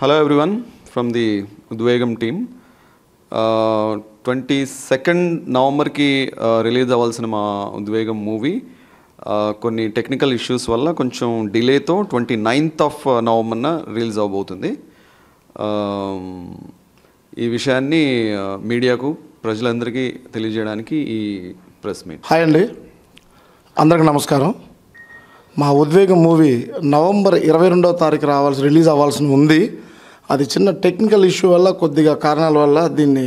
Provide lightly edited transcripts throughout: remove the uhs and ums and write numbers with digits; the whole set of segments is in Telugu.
Hello everyone from the Udvegam team. 22nd November की రిలీజ్ అవ్వాల్సిన మా ఉద్వేగం మూవీ కొన్ని టెక్నికల్ ఇష్యూస్ వల్ల కొంచెం డిలేతో 29th of November రిలీజ్ అవబోతుంది. ఈ విషయాన్ని మీడియాకు ప్రజలందరికీ తెలియజేయడానికి ఈ ప్రెస్ మీట్. హాయ్ అండి, అందరికీ నమస్కారం. మా ఉద్వేగం మూవీ నవంబర్ 22వ తారీఖు రిలీజ్ అవ్వాల్సి ఉంది. అది చిన్న టెక్నికల్ ఇష్యూ వల్ల కొద్దిగా కారణాల వల్ల దీన్ని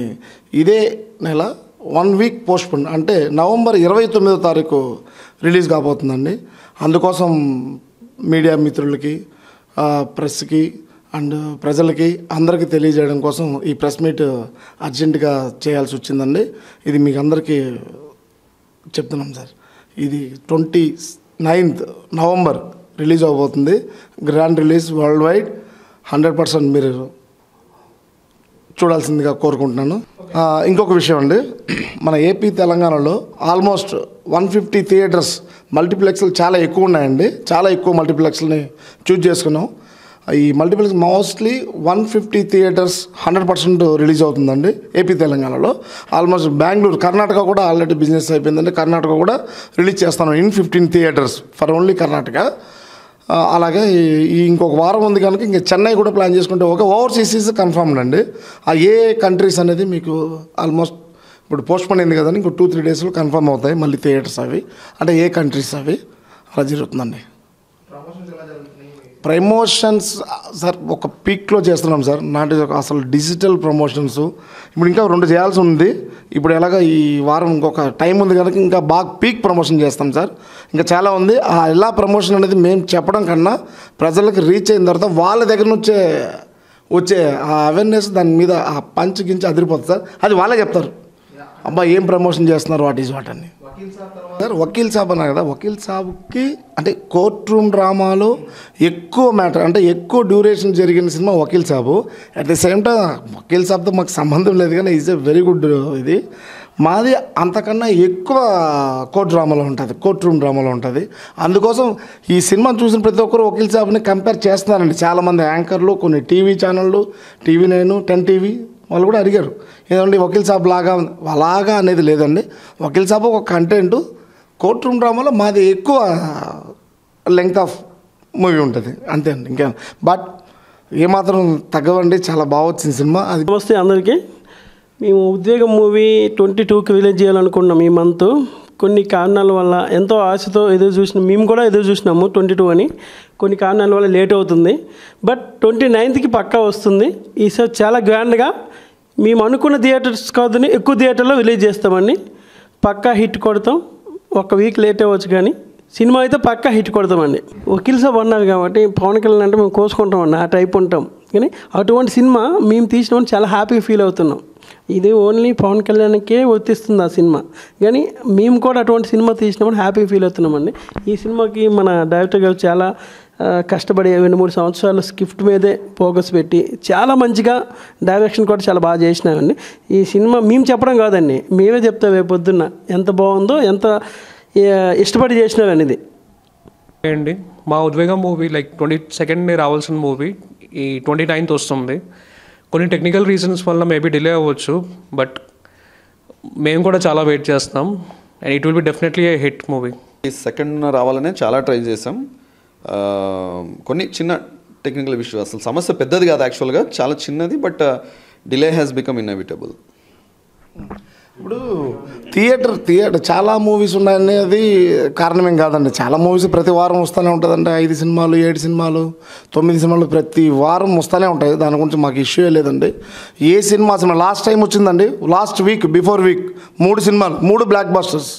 ఇదే నెల 1 week పోస్ట్పోన్, అంటే నవంబర్ 29వ తారీఖు రిలీజ్ కాబోతుందండి. అందుకోసం మీడియా మిత్రులకి, ప్రెస్కి అండ్ ప్రజలకి అందరికీ తెలియజేయడం కోసం ఈ ప్రెస్ మీట్ అర్జెంటుగా చేయాల్సి వచ్చిందండి. ఇది మీకు అందరికీ చెప్తున్నాం సార్. ఇది 29th నవంబర్ రిలీజ్ అవబోతుంది. గ్రాండ్ రిలీజ్ వరల్డ్ వైడ్ 100% మీరు చూడాల్సిందిగా కోరుకుంటున్నాను. ఇంకొక విషయం అండి, మన ఏపీ తెలంగాణలో ఆల్మోస్ట్ 150 థియేటర్స్ మల్టీప్లెక్స్లు చాలా ఎక్కువ ఉన్నాయండి. చాలా ఎక్కువ మల్టీప్లెక్స్ని చూజ్ చేసుకున్నాం. ఈ మల్టీప్లెక్స్ మోస్ట్లీ 150 థియేటర్స్ 100% రిలీజ్ అవుతుందండి ఏపీ తెలంగాణలో. ఆల్మోస్ట్ బెంగళూరు, కర్ణాటక కూడా ఆల్రెడీ బిజినెస్ అయిపోయిందండి. కర్ణాటక కూడా రిలీజ్ చేస్తాను in 15 theatres for only Karnataka. అలాగే ఈ ఇంకొక వారం ఉంది కనుక ఇంకా చెన్నై కూడా ప్లాన్ చేసుకుంటే ఒక ఓవర్సీస్ కన్ఫర్మ్డ్ అండి. ఆ ఏ కంట్రీస్ అనేది మీకు ఆల్మోస్ట్ ఇప్పుడు పోస్ట్పోన్ అయింది కదండి, ఇంకో 2-3 డేస్లో కన్ఫర్మ్ అవుతాయి మళ్ళీ థియేటర్స్ అవి, అంటే ఏ కంట్రీస్ అవి అలా జరుగుతుందండి. ప్రమోషన్స్ సార్ ఒక పీక్లో చేస్తున్నాం సార్. నాటి అసలు డిజిటల్ ప్రమోషన్స్ ఇప్పుడు ఇంకా 2 చేయాల్సి ఉంది. ఇప్పుడు ఎలాగ ఈ వారం ఇంకొక టైం ఉంది కనుక ఇంకా బాగా పీక్ ప్రమోషన్ చేస్తాం సార్. ఇంకా చాలా ఉంది. ఆ ఎలా ప్రమోషన్ అనేది మేము చెప్పడం కన్నా ప్రజలకు రీచ్ అయిన తర్వాత వాళ్ళ దగ్గర నుంచే వచ్చే ఆ అవేర్నెస్, దాని మీద ఆ పంచ్ గించి అదిరిపోతుంది సార్. అది వాళ్ళే చెప్తారు, అబ్బా ఏం ప్రమోషన్ చేస్తున్నారు, వాట్ ఈజ్ వాట్ అని. సార్ వకీల్ సాబ్ అన్నారు కదా, వకీల్ సాబ్కి అంటే కోర్ట్ రూమ్ డ్రామాలో ఎక్కువ మ్యాటర్, అంటే ఎక్కువ డ్యూరేషన్ జరిగిన cinema Vakeel Saab. At the same time Vakeel సాబ్తో మాకు సంబంధం లేదు కానీ ఈజ్ ఎ వెరీ గుడ్. ఇది మాది అంతకన్నా ఎక్కువ కోర్ట్ రూమ్ డ్రామాలో ఉంటుంది. అందుకోసం ఈ సినిమా చూసిన ప్రతి ఒక్కరు వకీల్ సాబ్ని కంపేర్ చేస్తున్నారండి. చాలామంది యాంకర్లు, కొన్ని టీవీ ఛానళ్ళు, టీవీ 9, 10 టీవీ వాళ్ళు కూడా అడిగారు, ఏదండి వకీల్ సాబ్ లాగా అలాగా అనేది లేదండి. వకీల్ సాబ్ ఒక కంటెంట్, కోర్ట్ రూమ్ డ్రామాలో మాది ఎక్కువ లెంగ్త్ ఆఫ్ మూవీ ఉంటుంది అంతే అండి. ఇంకేం బట్ ఏమాత్రం తగ్గవండి, చాలా బాగా వచ్చింది సినిమా. అది నమస్తే అందరికీ. మేము ఉద్వేగం మూవీ 22కి రిలీజ్ చేయాలనుకున్నాం ఈ మంత్. కొన్ని కారణాల వల్ల ఎంతో ఆశతో మేము కూడా ఎదురు చూసినాము 22 అని. కొన్ని కారణాల వల్ల లేట్ అవుతుంది. బట్ 29కి పక్కా వస్తుంది. ఈసారి చాలా గ్రాండ్గా మేము అనుకున్న థియేటర్స్ కాదని ఎక్కువ థియేటర్లో రిలీజ్ చేస్తామండి. పక్కా హిట్ కొడతాం. 1 week లేట్ అవ్వచ్చు కానీ సినిమా అయితే పక్కా హిట్ కొడతామండి. వకీల్ సాబ్ అన్నారు కాబట్టి పవన్ కళ్యాణ్ అంటే మేము కోసుకుంటామండి, ఆ టైప్ ఉంటాం. కానీ అటువంటి సినిమా మేము తీసినామని చాలా హ్యాపీగా ఫీల్ అవుతున్నాం. ఇది ఓన్లీ పవన్ కళ్యాణ్కే వర్తిస్తుంది ఆ సినిమా, కానీ మేము కూడా అటువంటి సినిమా తీసినామని హ్యాపీగా ఫీల్ అవుతున్నామండి. ఈ సినిమాకి మన డైరెక్టర్ గారు చాలా కష్టపడి 2-3 సంవత్సరాలు స్క్రిప్ట్ మీదే ఫోకస్ పెట్టి చాలా మంచిగా డైరెక్షన్ కూడా చాలా బాగా చేసినామండి. ఈ సినిమా మేము చెప్పడం కాదండి, మేమే చెప్తాం రేపు పొద్దున్న ఎంత బాగుందో, ఎంత ఇష్టపడి చేసినాం అనేది. అండి మా ఉద్వేగం మూవీ 22nd రావాల్సిన మూవీ ఈ 29th వస్తుంది. కొన్ని టెక్నికల్ రీజన్స్ వల్ల మేబీ డిలే అవ్వచ్చు, బట్ మేము కూడా చాలా వెయిట్ చేస్తాం. And it will be definitely A hit movie. ఈ సెకండ్ రావాలనే చాలా ట్రై చేసాం. కొన్ని చిన్న టెక్నికల్ ఇష్యూ, అసలు సమస్య పెద్దది కాదు యాక్చువల్గా, చాలా చిన్నది. But delay has become inevitable. ఇప్పుడు థియేటర్ చాలా మూవీస్ ఉన్నాయనేది కారణమేం కాదండి. చాలా మూవీస్ ప్రతి వారం వస్తూనే ఉంటుందండి. 5 సినిమాలు, 7 సినిమాలు, 9 సినిమాలు ప్రతి వారం వస్తూనే ఉంటాయి. దాని గురించి మాకు ఇష్యూ లేదండి. ఏ సినిమా లాస్ట్ టైం వచ్చిందండి, లాస్ట్ వీక్ బిఫోర్ వీక్ 3 సినిమాలు, 3 బ్లాక్ బస్టర్స్.